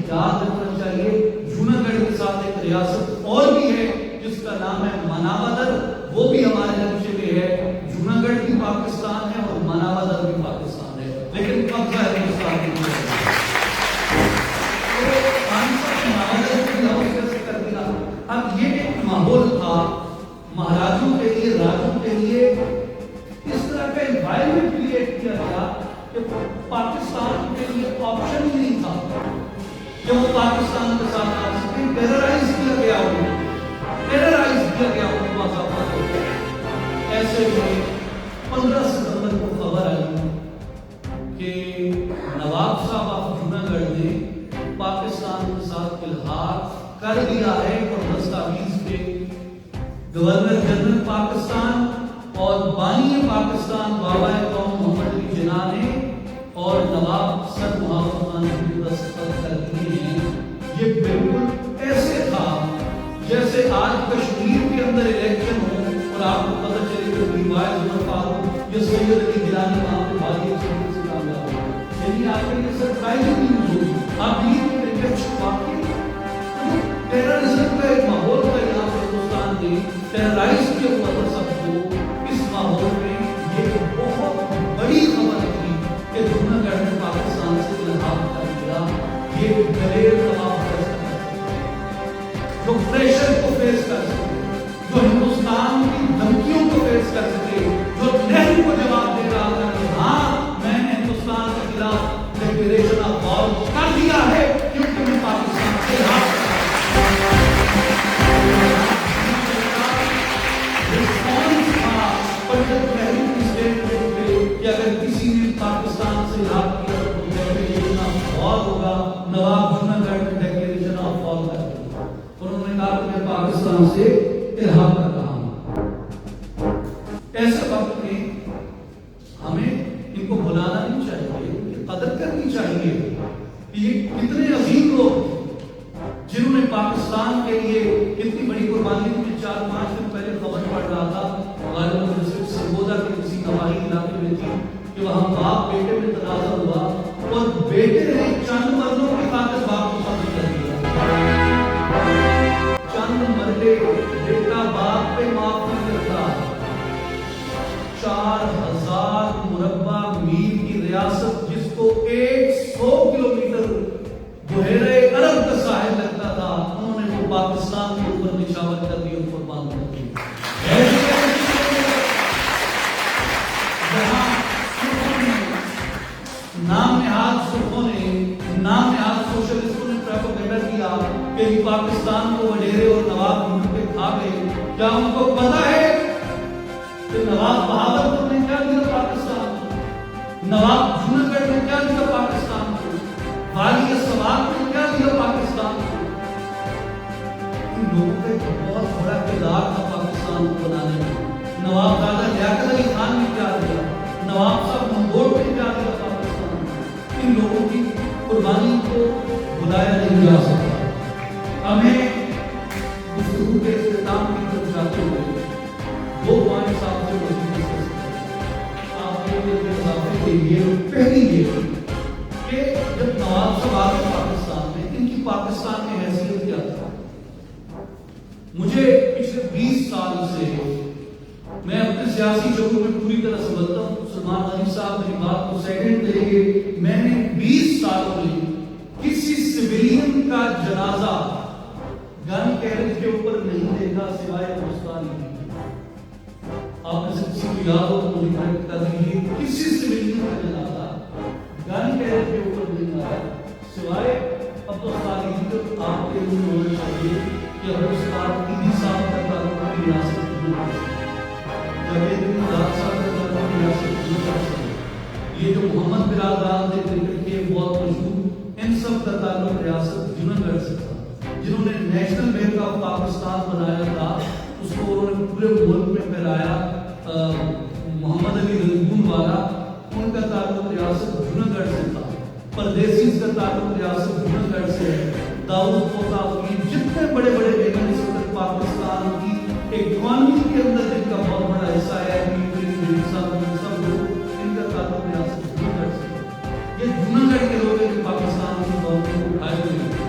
یاد رکھنا چاہیے جوناگڑھ کے ساتھ ایک ریاست اور بھی ہے جس کا نام ہے مناودر، وہ بھی ہمارے نقشے میں ہے۔ جوناگڑھ بھی پاکستان ہے اور مناودر بھی پاکستان ہے، لیکن قبضہ ہندوستان کی اب یہ ایک ماحول تھا مہاراجوں کے لیے، راجوں کے لیے، اس طرح کا انوائرمنٹ کریٹ کیا گیا کہ پاکستان کے لیے آپشن ہی نہیں تھا کہ وہ پاکستان کے ساتھ آ سکے۔ ٹیررائز کیا گیا ایسے میں 15 ستمبر کو خبر آئی کہ نواب صاحب آف جوناگڑھ نے پاکستان کے ساتھ الحاق کر دیا ہے، اور دستاویز کے گورنر جنرل پاکستان اور بانی پاکستان بابا قوم محمد علی جناح نے اور نواب سر محمد خان نے دستخط کر دیے ہیں۔ یہ بالکل ایسے تھا جیسے آج کشمیر کے اندر الیکشن ہو اور آپ کو پتہ چلے کہ ریوائز عمر فاروق یا سید علی گیلانی وہاں پہ بھاری اکثریت سے کامیاب ہو، یعنی آپ کے لیے سرپرائزنگ نیوز ہوگی۔ آپ یہ واقعی ٹیررزم کا ایک ماحول تھا یہاں پہ ہندوستان نے ٹیررائز کیا ہوا تھا سب کو۔ اس ماحول میں یہ بہت بڑی خبر تھی کہ جوناگڑھ نے پاکستان سے الحاق کر دیا۔ یہ دلیر تمام فیصلہ جو پریشر کو فیس کر سکے، جو ہندوستان کی دھمکیوں کو فیس کر سکے، جو نہرو کو جواب دے رہا تھا کہ ہاں میں نے ہندوستان کے خلاف ڈکلیریشن آف وار کر دیا ہے کیونکہ میں پاکستان سے الحاق کہ اگر کسی نے پاکستان سے الحاق کیا تو ڈکلیریشن آف وار ہوگا۔ نواب جوناگڑھ نے ڈکلیریشن آف وار کر دیا، انہوں نے کہا کہ میں پاکستان سے الحاق کر رہا ہوں۔ ایسے وقت میں ہمیں ان کو بھلانا نہیں چاہیے، قدر کرنی چاہیے کہ یہ کتنے عظیم لوگ جنہوں نے پاکستان کے لیے اتنی بڑی قربانی دی۔ 4-5 دن پہلے خبر پڑ رہا تھا غالباً ڈسٹرکٹ سرگودا کے کسی نواحی علاقے میں تھی کہ وہاں باپ بیٹے میں تنازع ہوا اور بیٹے نے چند مرلوں کی خاطر باپ کو قتل کر دیا۔ چند مرلے بیٹا باپ پہ معاف نہیں کرتا۔ 4000 مربع میل کی ریاست جس کو 100 کلومیٹر بحیرہ عرب کا ساحل لگتا تھا، انہوں نے وہ پاکستان کے اوپر نشاور کر دی اور قربان کر دی۔ نام نہاد سوشلسٹوں نے پروپیگنڈا کیا کہ پاکستان کو وڈیرے اور نواب ملک پہ کھا گئے۔ کیا ان کو پتا ہے کہ نواب بہادر نے کیا دیا پاکستان کو؟ نواب جوناگڑھ نے کیا دیا پاکستان کو؟ والی سوات نے کیا دیا پاکستان کو؟ ان لوگوں کا ایک بہت بڑا کردار تھا پاکستان کو بنانے میں۔ نواب دادا لیاقت علی خان نے کیا دیا؟ نواب صاحب منگوٹ نے کیا دیا پاکستان کو؟ ان لوگوں کی قربانی کو بلایا نہیں جا سکتا۔ ہمیں گفتگو کے اختتام کی طرف جاتے ہوئے 2 پوائنٹس آپ سے مزید ڈسکس کریں۔ آپ کے اضافے کے لیے پہلی یہ کہ جب نواب صاحب آئے پاکستان میں، ان کی پاکستان میں حیثیت کیا تھا؟ مجھے پچھلے 20 سال سے میں اپنے سیاسی شعور میں پوری طرح سمجھتا ہوں، سلمان غنی صاحب میری بات کو سیکنڈ دیں گے، میں نے 20 سالوں میں کسی سویلین کا جنازہ گن کیریج کے اوپر نہیں دیکھا سوائے ہندوستانی۔ آپ میں سے کسی کو یاد ہو تو مجھے کریکٹ کر دیجیے، کسی سویلین کا جنازہ گن کیریج کے اوپر نہیں آیا سوائے عبدالخالق جو آپ کے لیے ہونا چاہیے کہ ہر استاد عیدی صاحب کا تعلق کی ریاست یہ جو محمد برادران تھے کرکٹ کے بہت مشہور، ان سب کا تعلق ریاست جوناگڑھ سے تھا۔ جنہوں نے نیشنل بینک آف پاکستان بنایا تھا، اس کو انہوں نے پورے ملک میں پھیلایا، محمد علی رنگون والا، ان کا تعلق ریاست جوناگڑھ سے تھا۔ پردیسیز کا تعلق ریاست جوناگڑھ سے ہے۔ داؤد پوتاوی، جتنے بڑے بڑے بیگم اس وقت پاکستان کی اکانومی کے اندر جن کا بہت بڑا حصہ ہے، سب لوگ ان کا تعلق ریاست جوناگڑھ سے۔ یہ جوناگڑھ کے لوگ پاکستان کی قوم کو اٹھائے ہوئے